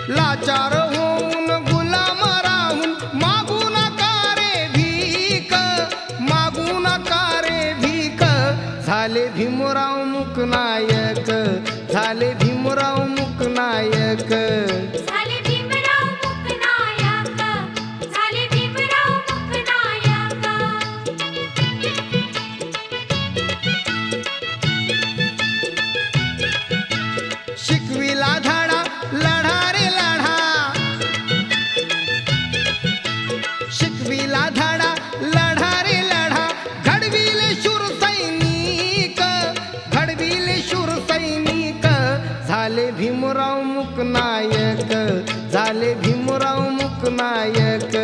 लाचार होऊन गुलाम राहून मागू नका रे भीक, मागू नका रे भीक. झाले भीमराव मूकनायक, झाले भीमराव मूकनायक. झाले भीमराव मूकनायक, झाले भीमराव मूकनायक. शिकविला धडा लढा रे लढा, शिकविला धडा लढा रे लढा. घडविले शूर सैनिक, घडविले शूर सैनिक. झाले भीमराव मूकनायक, झाले भीमराव मूकनायक.